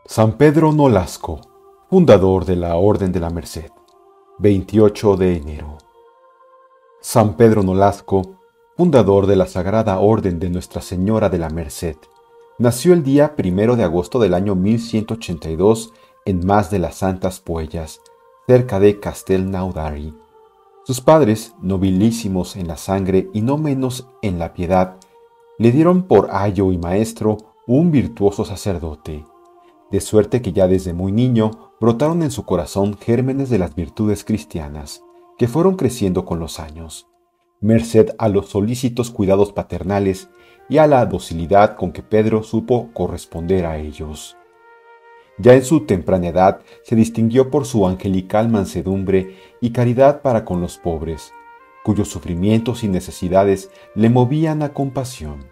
San Pedro Nolasco, fundador de la Orden de la Merced, 28 de enero. San Pedro Nolasco, fundador de la Sagrada Orden de Nuestra Señora de la Merced, nació el día 1 de agosto del año 1182 en Mas de las Santas Puellas, cerca de Castelnaudary. Sus padres, nobilísimos en la sangre y no menos en la piedad, le dieron por ayo y maestro un virtuoso sacerdote, de suerte que ya desde muy niño brotaron en su corazón gérmenes de las virtudes cristianas, que fueron creciendo con los años, merced a los solícitos cuidados paternales y a la docilidad con que Pedro supo corresponder a ellos. Ya en su temprana edad se distinguió por su angelical mansedumbre y caridad para con los pobres, cuyos sufrimientos y necesidades le movían a compasión.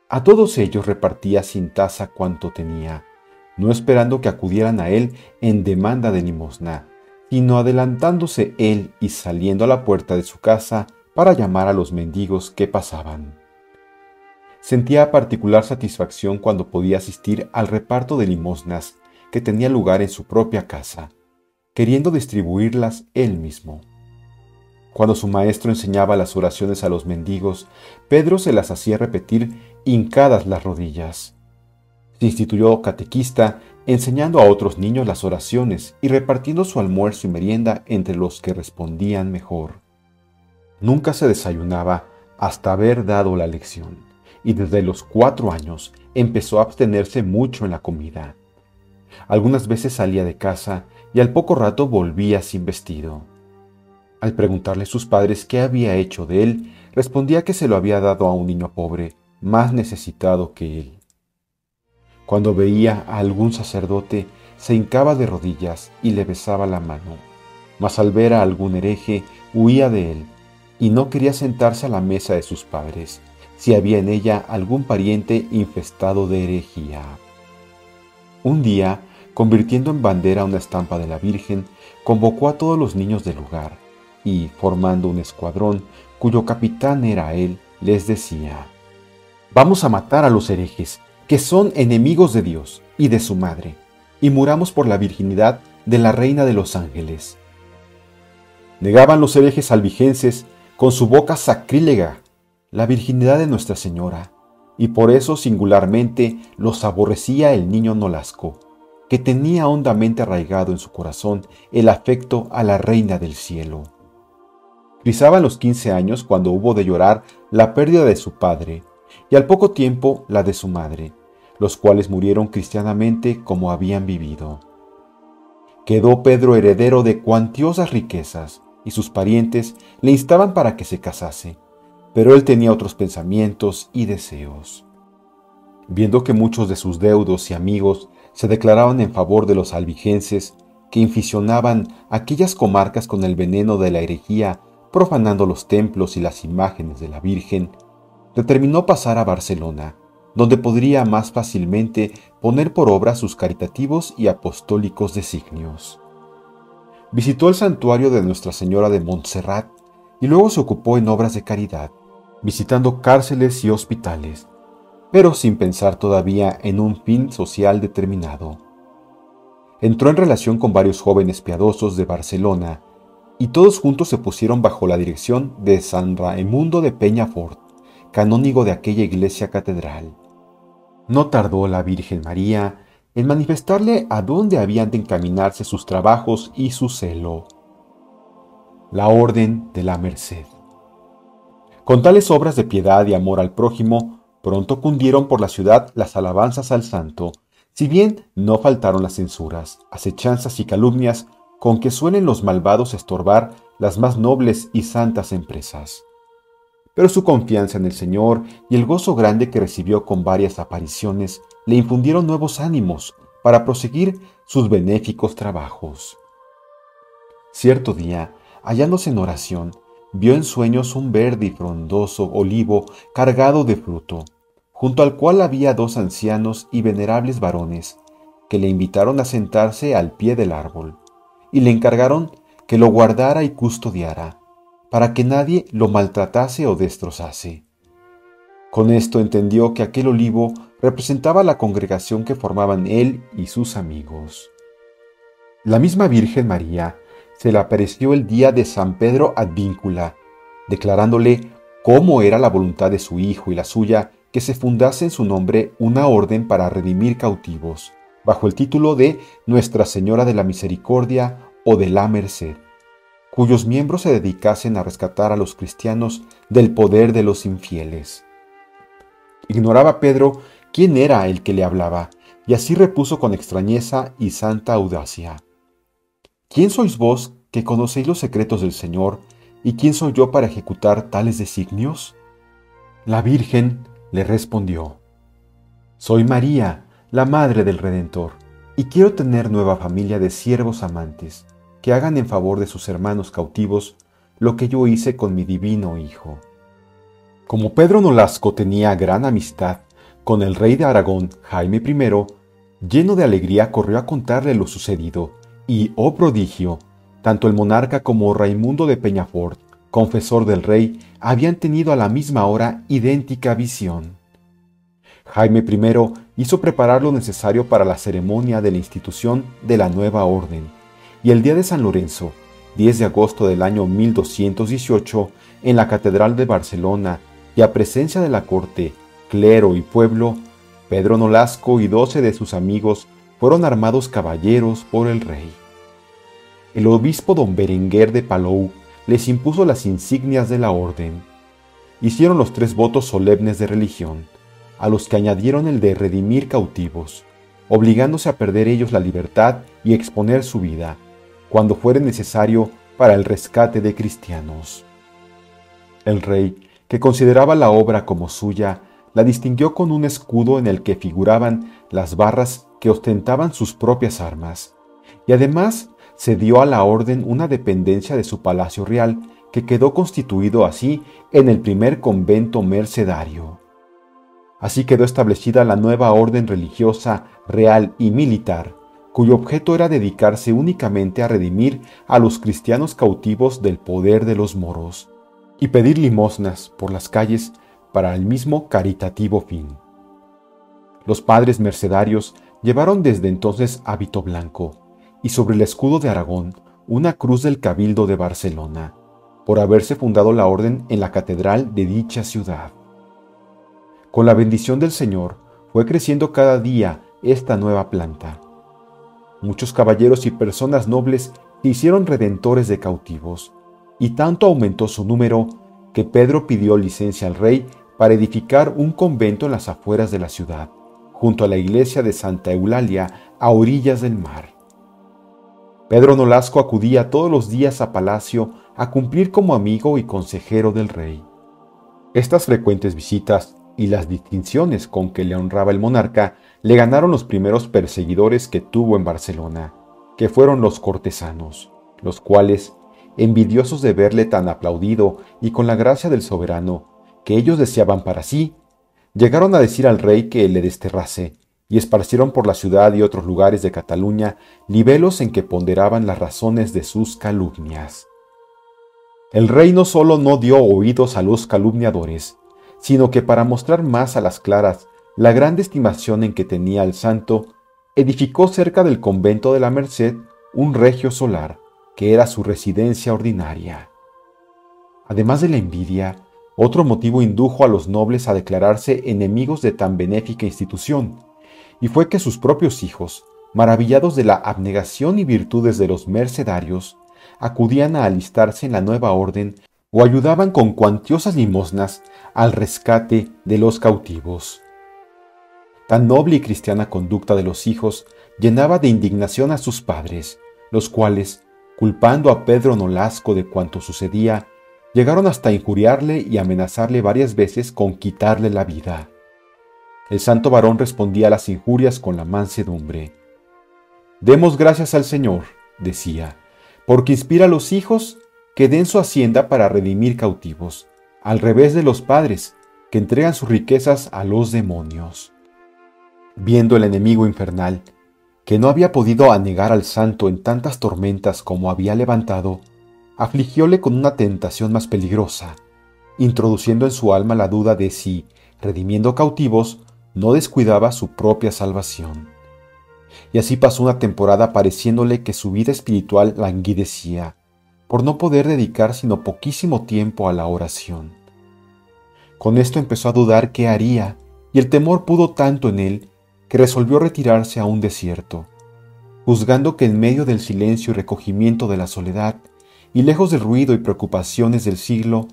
A todos ellos repartía sin tasa cuanto tenía, no esperando que acudieran a él en demanda de limosna, sino adelantándose él y saliendo a la puerta de su casa para llamar a los mendigos que pasaban. Sentía particular satisfacción cuando podía asistir al reparto de limosnas que tenía lugar en su propia casa, queriendo distribuirlas él mismo. Cuando su maestro enseñaba las oraciones a los mendigos, Pedro se las hacía repetir hincadas las rodillas. Se instituyó catequista, enseñando a otros niños las oraciones y repartiendo su almuerzo y merienda entre los que respondían mejor. Nunca se desayunaba hasta haber dado la lección, y desde los 4 años empezó a abstenerse mucho en la comida. Algunas veces salía de casa y al poco rato volvía sin vestido. Al preguntarle a sus padres qué había hecho de él, respondía que se lo había dado a un niño pobre, más necesitado que él. Cuando veía a algún sacerdote, se hincaba de rodillas y le besaba la mano, mas al ver a algún hereje, huía de él, y no quería sentarse a la mesa de sus padres, si había en ella algún pariente infestado de herejía. Un día, convirtiendo en bandera una estampa de la Virgen, convocó a todos los niños del lugar, y, formando un escuadrón, cuyo capitán era él, les decía: «Vamos a matar a los herejes, que son enemigos de Dios y de su madre, y muramos por la virginidad de la Reina de los Ángeles». Negaban los herejes albigenses con su boca sacrílega la virginidad de Nuestra Señora, y por eso singularmente los aborrecía el niño Nolasco, que tenía hondamente arraigado en su corazón el afecto a la Reina del Cielo. Grisaba los 15 años cuando hubo de llorar la pérdida de su padre, y al poco tiempo la de su madre, los cuales murieron cristianamente como habían vivido. Quedó Pedro heredero de cuantiosas riquezas, y sus parientes le instaban para que se casase, pero él tenía otros pensamientos y deseos. Viendo que muchos de sus deudos y amigos se declaraban en favor de los albigenses, que inficionaban aquellas comarcas con el veneno de la herejía, profanando los templos y las imágenes de la Virgen, determinó pasar a Barcelona, donde podría más fácilmente poner por obra sus caritativos y apostólicos designios. Visitó el santuario de Nuestra Señora de Montserrat y luego se ocupó en obras de caridad, visitando cárceles y hospitales, pero sin pensar todavía en un fin social determinado. Entró en relación con varios jóvenes piadosos de Barcelona y todos juntos se pusieron bajo la dirección de San Raimundo de Peñafort, canónigo de aquella iglesia catedral. No tardó la Virgen María en manifestarle a dónde habían de encaminarse sus trabajos y su celo: la Orden de la Merced. Con tales obras de piedad y amor al prójimo, pronto cundieron por la ciudad las alabanzas al santo, si bien no faltaron las censuras, acechanzas y calumnias con que suelen los malvados estorbar las más nobles y santas empresas. Pero su confianza en el Señor y el gozo grande que recibió con varias apariciones le infundieron nuevos ánimos para proseguir sus benéficos trabajos. Cierto día, hallándose en oración, vio en sueños un verde y frondoso olivo cargado de fruto, junto al cual había 2 ancianos y venerables varones, que le invitaron a sentarse al pie del árbol, y le encargaron que lo guardara y custodiara, para que nadie lo maltratase o destrozase. Con esto entendió que aquel olivo representaba la congregación que formaban él y sus amigos. La misma Virgen María se le apareció el día de San Pedro Advíncula, declarándole cómo era la voluntad de su hijo y la suya que se fundase en su nombre una orden para redimir cautivos, bajo el título de Nuestra Señora de la Misericordia o de la Merced, cuyos miembros se dedicasen a rescatar a los cristianos del poder de los infieles. Ignoraba Pedro quién era el que le hablaba, y así repuso con extrañeza y santa audacia: ¿Quién sois vos que conocéis los secretos del Señor, y quién soy yo para ejecutar tales designios? La Virgen le respondió: Soy María, la Madre del Redentor, y quiero tener nueva familia de siervos amantes, que hagan en favor de sus hermanos cautivos lo que yo hice con mi divino Hijo. Como Pedro Nolasco tenía gran amistad con el rey de Aragón, Jaime I, lleno de alegría corrió a contarle lo sucedido, y, oh prodigio, tanto el monarca como Raimundo de Peñafort, confesor del rey, habían tenido a la misma hora idéntica visión. Jaime I hizo preparar lo necesario para la ceremonia de la institución de la nueva orden, y el día de San Lorenzo, 10 de agosto del año 1218, en la Catedral de Barcelona, y a presencia de la corte, clero y pueblo, Pedro Nolasco y 12 de sus amigos fueron armados caballeros por el rey. El obispo don Berenguer de Palou les impuso las insignias de la orden. Hicieron los 3 votos solemnes de religión, a los que añadieron el de redimir cautivos, obligándose a perder ellos la libertad y exponer su vida, cuando fuere necesario para el rescate de cristianos. El rey, que consideraba la obra como suya, la distinguió con un escudo en el que figuraban las barras que ostentaban sus propias armas, y además se dio a la orden una dependencia de su palacio real, que quedó constituido así en el primer convento mercedario. Así quedó establecida la nueva orden religiosa, real y militar, cuyo objeto era dedicarse únicamente a redimir a los cristianos cautivos del poder de los moros, y pedir limosnas por las calles para el mismo caritativo fin. Los padres mercedarios llevaron desde entonces hábito blanco, y sobre el escudo de Aragón una cruz del Cabildo de Barcelona, por haberse fundado la orden en la catedral de dicha ciudad. Con la bendición del Señor fue creciendo cada día esta nueva planta. Muchos caballeros y personas nobles se hicieron redentores de cautivos, y tanto aumentó su número que Pedro pidió licencia al rey para edificar un convento en las afueras de la ciudad, junto a la iglesia de Santa Eulalia, a orillas del mar. Pedro Nolasco acudía todos los días a palacio a cumplir como amigo y consejero del rey. Estas frecuentes visitas y las distinciones con que le honraba el monarca le ganaron los primeros perseguidores que tuvo en Barcelona, que fueron los cortesanos, los cuales, envidiosos de verle tan aplaudido y con la gracia del soberano que ellos deseaban para sí, llegaron a decir al rey que le desterrase, y esparcieron por la ciudad y otros lugares de Cataluña libelos en que ponderaban las razones de sus calumnias. El rey no solo no dio oídos a los calumniadores, sino que para mostrar más a las claras la grande estimación en que tenía al santo, edificó cerca del convento de la Merced un regio solar, que era su residencia ordinaria. Además de la envidia, otro motivo indujo a los nobles a declararse enemigos de tan benéfica institución, y fue que sus propios hijos, maravillados de la abnegación y virtudes de los mercedarios, acudían a alistarse en la nueva orden o ayudaban con cuantiosas limosnas al rescate de los cautivos. Tan noble y cristiana conducta de los hijos llenaba de indignación a sus padres, los cuales, culpando a Pedro Nolasco de cuanto sucedía, llegaron hasta injuriarle y amenazarle varias veces con quitarle la vida. El santo varón respondía a las injurias con la mansedumbre. «Demos gracias al Señor», decía, «porque inspira a los hijos que den su hacienda para redimir cautivos, al revés de los padres, que entregan sus riquezas a los demonios». Viendo el enemigo infernal, que no había podido anegar al santo en tantas tormentas como había levantado, afligióle con una tentación más peligrosa, introduciendo en su alma la duda de si, redimiendo cautivos, no descuidaba su propia salvación. Y así pasó una temporada pareciéndole que su vida espiritual languidecía, por no poder dedicar sino poquísimo tiempo a la oración. Con esto empezó a dudar qué haría, y el temor pudo tanto en él que resolvió retirarse a un desierto, juzgando que en medio del silencio y recogimiento de la soledad, y lejos del ruido y preocupaciones del siglo,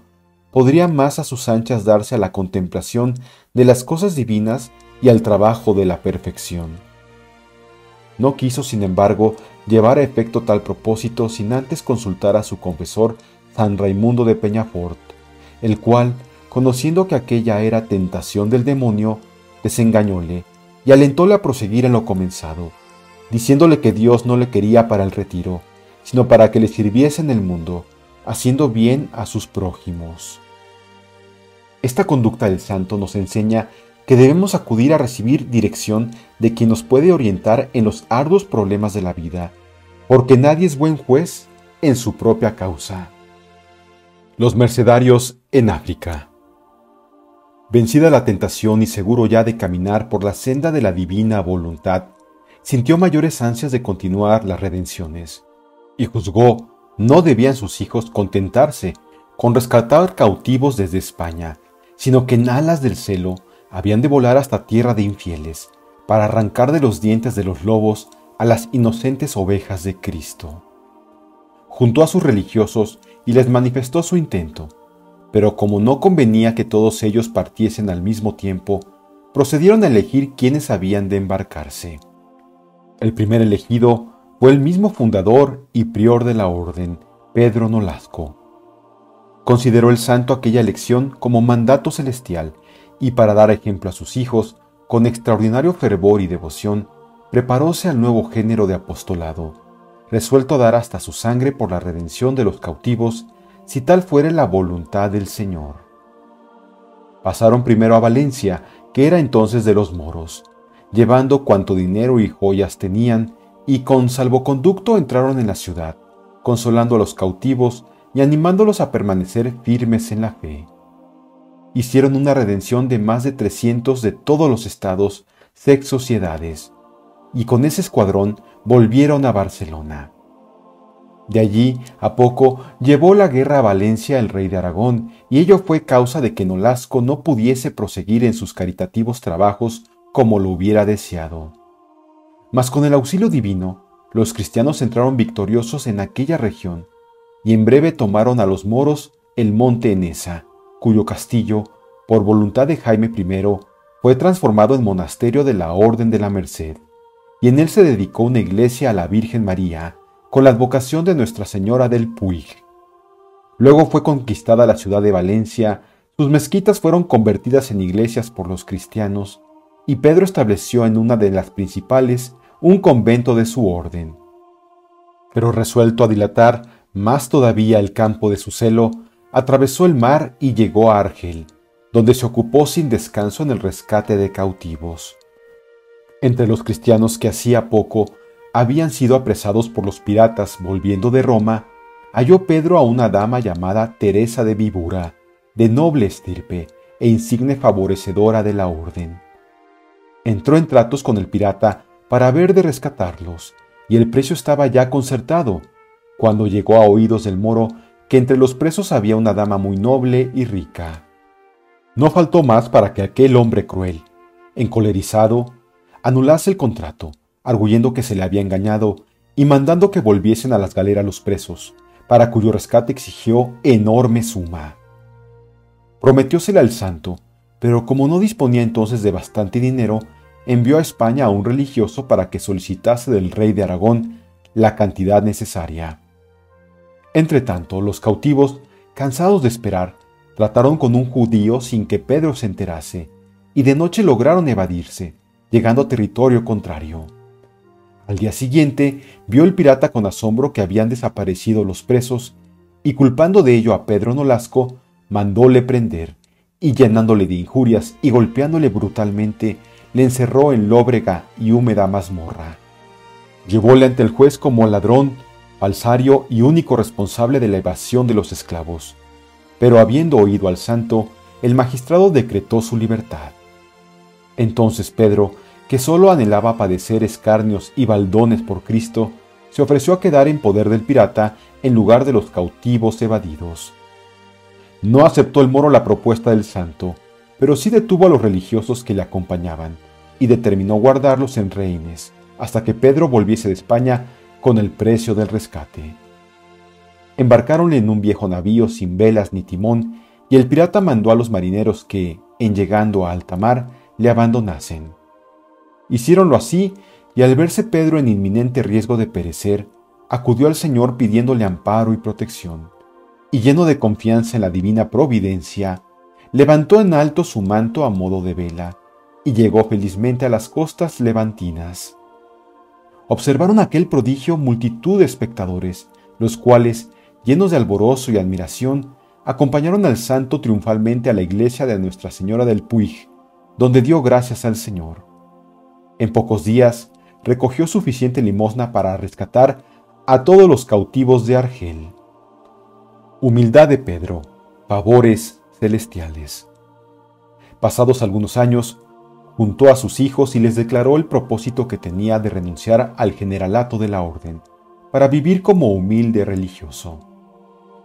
podría más a sus anchas darse a la contemplación de las cosas divinas y al trabajo de la perfección. No quiso, sin embargo, llevar a efecto tal propósito sin antes consultar a su confesor San Raimundo de Peñafort, el cual, conociendo que aquella era tentación del demonio, desengañóle y alentóle a proseguir en lo comenzado, diciéndole que Dios no le quería para el retiro, sino para que le sirviese en el mundo, haciendo bien a sus prójimos. Esta conducta del santo nos enseña que debemos acudir a recibir dirección de quien nos puede orientar en los arduos problemas de la vida, porque nadie es buen juez en su propia causa. Los mercedarios en África. Vencida la tentación y seguro ya de caminar por la senda de la divina voluntad, sintió mayores ansias de continuar las redenciones, y juzgó no debían sus hijos contentarse con rescatar cautivos desde España, sino que en alas del celo habían de volar hasta tierra de infieles, para arrancar de los dientes de los lobos a las inocentes ovejas de Cristo. Juntó a sus religiosos y les manifestó su intento, pero como no convenía que todos ellos partiesen al mismo tiempo, procedieron a elegir quiénes habían de embarcarse. El primer elegido fue el mismo fundador y prior de la orden, Pedro Nolasco. Consideró el santo aquella elección como mandato celestial y para dar ejemplo a sus hijos, con extraordinario fervor y devoción, preparóse al nuevo género de apostolado, resuelto a dar hasta su sangre por la redención de los cautivos, si tal fuere la voluntad del Señor. Pasaron primero a Valencia, que era entonces de los moros, llevando cuanto dinero y joyas tenían, y con salvoconducto entraron en la ciudad, consolando a los cautivos y animándolos a permanecer firmes en la fe. Hicieron una redención de más de 300 de todos los estados, sexos y edades, y con ese escuadrón volvieron a Barcelona. De allí a poco llevó la guerra a Valencia el rey de Aragón, y ello fue causa de que Nolasco no pudiese proseguir en sus caritativos trabajos como lo hubiera deseado. Mas con el auxilio divino, los cristianos entraron victoriosos en aquella región, y en breve tomaron a los moros el monte Enesa, cuyo castillo, por voluntad de Jaime I, fue transformado en monasterio de la Orden de la Merced, y en él se dedicó una iglesia a la Virgen María, con la advocación de Nuestra Señora del Puig. Luego fue conquistada la ciudad de Valencia, sus mezquitas fueron convertidas en iglesias por los cristianos, y Pedro estableció en una de las principales un convento de su orden. Pero resuelto a dilatar más todavía el campo de su celo, atravesó el mar y llegó a Argel, donde se ocupó sin descanso en el rescate de cautivos. Entre los cristianos que hacía poco habían sido apresados por los piratas volviendo de Roma, halló Pedro a una dama llamada Teresa de Vibura, de noble estirpe e insigne favorecedora de la orden. Entró en tratos con el pirata para ver de rescatarlos, y el precio estaba ya concertado, cuando llegó a oídos del moro que entre los presos había una dama muy noble y rica. No faltó más para que aquel hombre cruel, encolerizado, anulase el contrato, arguyendo que se le había engañado y mandando que volviesen a las galeras los presos, para cuyo rescate exigió enorme suma. Prometiósela al santo, pero como no disponía entonces de bastante dinero, envió a España a un religioso para que solicitase del rey de Aragón la cantidad necesaria. Entretanto, los cautivos, cansados de esperar, trataron con un judío sin que Pedro se enterase, y de noche lograron evadirse, llegando a territorio contrario. Al día siguiente, vio el pirata con asombro que habían desaparecido los presos, y culpando de ello a Pedro Nolasco, mandóle prender, y llenándole de injurias y golpeándole brutalmente, le encerró en lóbrega y húmeda mazmorra. Llevóle ante el juez como ladrón, falsario y único responsable de la evasión de los esclavos. Pero habiendo oído al santo, el magistrado decretó su libertad. Entonces Pedro, que sólo anhelaba padecer escarnios y baldones por Cristo, se ofreció a quedar en poder del pirata en lugar de los cautivos evadidos. No aceptó el moro la propuesta del santo, pero sí detuvo a los religiosos que le acompañaban y determinó guardarlos en rehenes hasta que Pedro volviese de España con el precio del rescate. Embarcaron en un viejo navío sin velas ni timón y el pirata mandó a los marineros que, en llegando a alta mar, le abandonasen. Hicieronlo así y al verse Pedro en inminente riesgo de perecer, acudió al Señor pidiéndole amparo y protección, y lleno de confianza en la divina providencia, levantó en alto su manto a modo de vela, y llegó felizmente a las costas levantinas. Observaron aquel prodigio multitud de espectadores, los cuales, llenos de alborozo y admiración, acompañaron al santo triunfalmente a la iglesia de Nuestra Señora del Puig, donde dio gracias al Señor. En pocos días, recogió suficiente limosna para rescatar a todos los cautivos de Argel. Humildad de Pedro, favores celestiales. Pasados algunos años, juntó a sus hijos y les declaró el propósito que tenía de renunciar al generalato de la orden, para vivir como humilde religioso.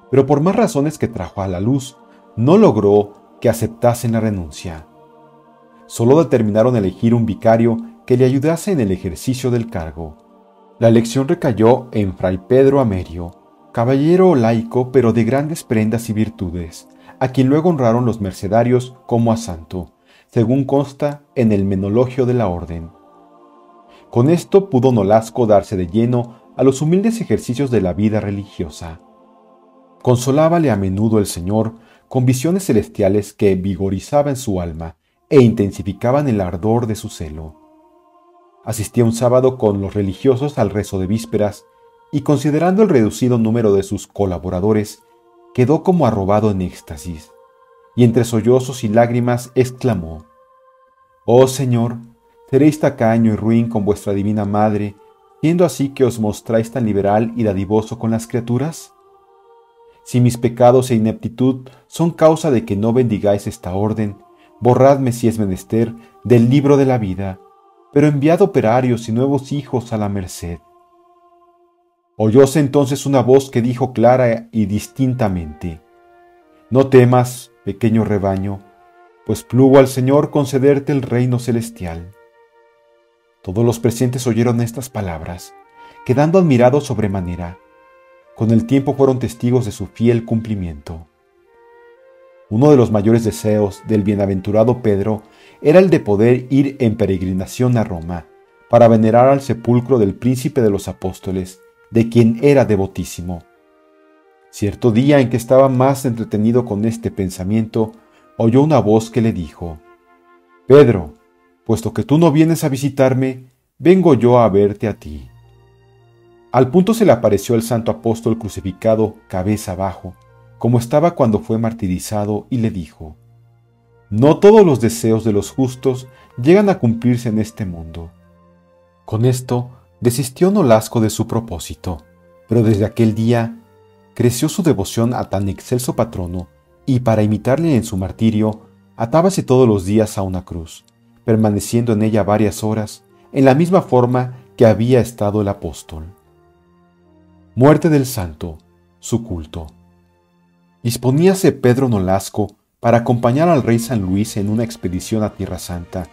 Pero por más razones que trajo a la luz, no logró que aceptasen la renuncia. Solo determinaron elegir un vicario que le ayudase en el ejercicio del cargo. La elección recayó en Fray Pedro Amerio, caballero laico pero de grandes prendas y virtudes, a quien luego honraron los mercedarios como a santo, según consta en el menologio de la orden. Con esto pudo Nolasco darse de lleno a los humildes ejercicios de la vida religiosa. Consolábale a menudo el Señor con visiones celestiales que vigorizaban su alma e intensificaban el ardor de su celo. Asistía un sábado con los religiosos al rezo de vísperas y, considerando el reducido número de sus colaboradores, quedó como arrobado en éxtasis, y entre sollozos y lágrimas exclamó: «Oh Señor, ¿seréis tacaño y ruin con vuestra divina Madre, siendo así que os mostráis tan liberal y dadivoso con las criaturas? Si mis pecados e ineptitud son causa de que no bendigáis esta orden, borradme si es menester del libro de la vida, pero enviad operarios y nuevos hijos a la merced». Oyóse entonces una voz que dijo clara y distintamente: «No temas, pequeño rebaño, pues plugo al Señor concederte el reino celestial». Todos los presentes oyeron estas palabras, quedando admirados sobremanera. Con el tiempo fueron testigos de su fiel cumplimiento. Uno de los mayores deseos del bienaventurado Pedro era el de poder ir en peregrinación a Roma, para venerar al sepulcro del príncipe de los apóstoles, de quien era devotísimo. Cierto día en que estaba más entretenido con este pensamiento, oyó una voz que le dijo: «Pedro, puesto que tú no vienes a visitarme, vengo yo a verte a ti». Al punto se le apareció el santo apóstol crucificado cabeza abajo, como estaba cuando fue martirizado, y le dijo: «No todos los deseos de los justos llegan a cumplirse en este mundo». Con esto desistió Nolasco de su propósito, pero desde aquel día creció su devoción a tan excelso patrono, y para imitarle en su martirio, atábase todos los días a una cruz, permaneciendo en ella varias horas, en la misma forma que había estado el apóstol. Muerte del santo, su culto. Disponíase Pedro Nolasco para acompañar al rey San Luis en una expedición a Tierra Santa,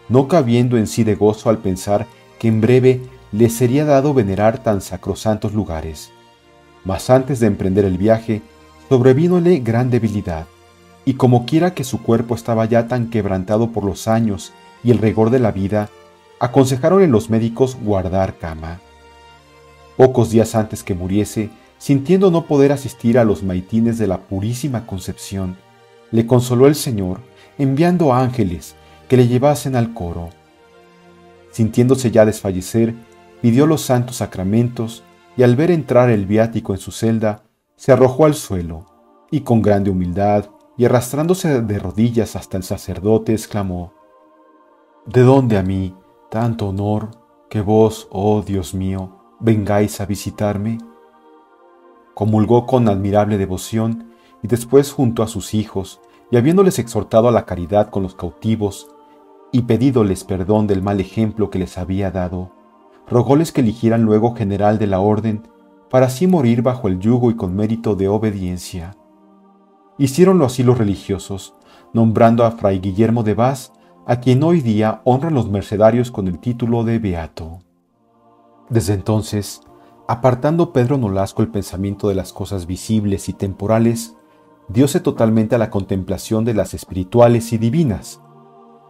no cabiendo en sí de gozo al pensar que en breve le sería dado venerar tan sacrosantos lugares. Mas antes de emprender el viaje, sobrevínole gran debilidad, y como quiera que su cuerpo estaba ya tan quebrantado por los años y el rigor de la vida, aconsejáronle los médicos guardar cama. Pocos días antes que muriese, sintiendo no poder asistir a los maitines de la Purísima Concepción, le consoló el Señor, enviando ángeles que le llevasen al coro. Sintiéndose ya desfallecer, pidió los santos sacramentos, y al ver entrar el viático en su celda, se arrojó al suelo, y con grande humildad, y arrastrándose de rodillas hasta el sacerdote, exclamó: «¿De dónde a mí tanto honor que vos, oh Dios mío, vengáis a visitarme?» Comulgó con admirable devoción, y después junto a sus hijos, y habiéndoles exhortado a la caridad con los cautivos, y pedídoles perdón del mal ejemplo que les había dado, rogóles que eligieran luego general de la orden, para así morir bajo el yugo y con mérito de obediencia. Hicieronlo así los religiosos, nombrando a Fray Guillermo de Baz, a quien hoy día honran los mercedarios con el título de beato. Desde entonces, apartando Pedro Nolasco el pensamiento de las cosas visibles y temporales, dióse totalmente a la contemplación de las espirituales y divinas,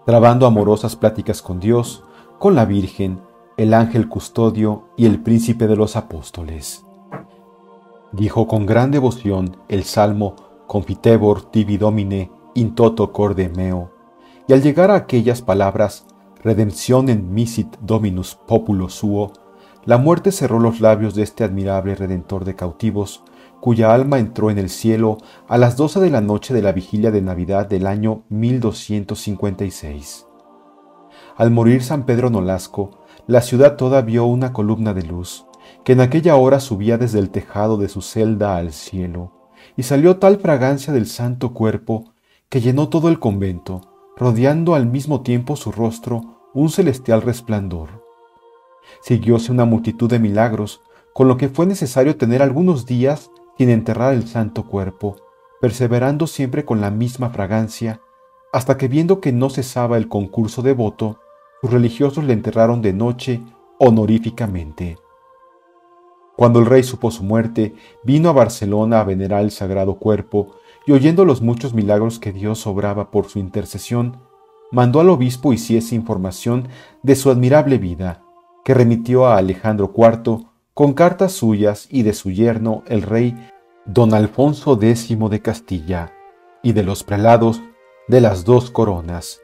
trabando amorosas pláticas con Dios, con la Virgen, el ángel custodio y el príncipe de los apóstoles. Dijo con gran devoción el salmo Confitebor tibi Domine in toto corde meo, y al llegar a aquellas palabras Redemptionem misit Dominus populo suo, la muerte cerró los labios de este admirable redentor de cautivos, cuya alma entró en el cielo a las 12 de la noche de la vigilia de Navidad del año 1256. Al morir San Pedro Nolasco, la ciudad toda vio una columna de luz, que en aquella hora subía desde el tejado de su celda al cielo, y salió tal fragancia del santo cuerpo que llenó todo el convento, rodeando al mismo tiempo su rostro un celestial resplandor. Siguióse una multitud de milagros, con lo que fue necesario tener algunos días sin enterrar el santo cuerpo, perseverando siempre con la misma fragancia, hasta que viendo que no cesaba el concurso devoto, sus religiosos le enterraron de noche honoríficamente. Cuando el rey supo su muerte, vino a Barcelona a venerar el sagrado cuerpo, y oyendo los muchos milagros que Dios obraba por su intercesión, mandó al obispo hiciese información de su admirable vida, que remitió a Alejandro IV con cartas suyas y de su yerno el rey don Alfonso X de Castilla, y de los prelados de las 2 coronas.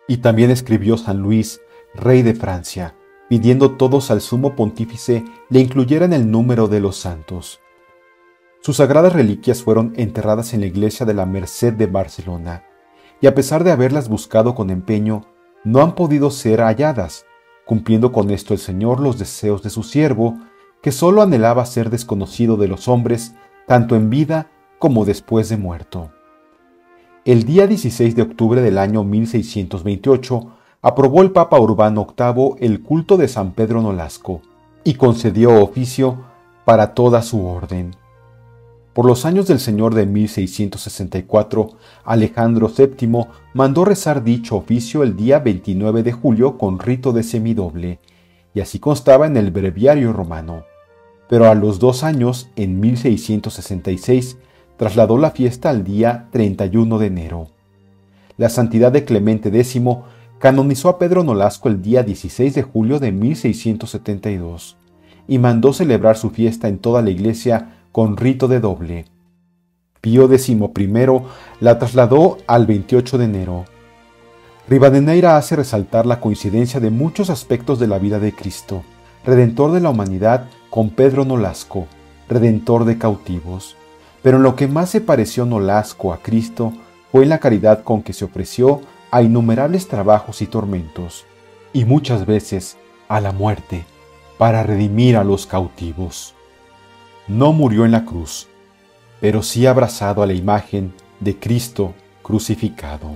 Y también escribió San Luis, rey de Francia, pidiendo todos al sumo pontífice le incluyeran el número de los santos. Sus sagradas reliquias fueron enterradas en la iglesia de la Merced de Barcelona, y a pesar de haberlas buscado con empeño, no han podido ser halladas, cumpliendo con esto el Señor los deseos de su siervo, que sólo anhelaba ser desconocido de los hombres, tanto en vida como después de muerto. El día 16 de octubre del año 1628, aprobó el Papa Urbano VIII el culto de San Pedro Nolasco y concedió oficio para toda su orden. Por los años del Señor de 1664, Alejandro VII mandó rezar dicho oficio el día 29 de julio con rito de semidoble, y así constaba en el breviario romano. Pero a los 2 años, en 1666, trasladó la fiesta al día 31 de enero. La santidad de Clemente X canonizó a Pedro Nolasco el día 16 de julio de 1672 y mandó celebrar su fiesta en toda la iglesia con rito de doble. Pío XI la trasladó al 28 de enero. Rivadeneira hace resaltar la coincidencia de muchos aspectos de la vida de Cristo, Redentor de la humanidad, con Pedro Nolasco, Redentor de cautivos. Pero en lo que más se pareció Nolasco a Cristo fue en la caridad con que se ofreció a innumerables trabajos y tormentos, y muchas veces a la muerte, para redimir a los cautivos. No murió en la cruz, pero sí abrazado a la imagen de Cristo crucificado.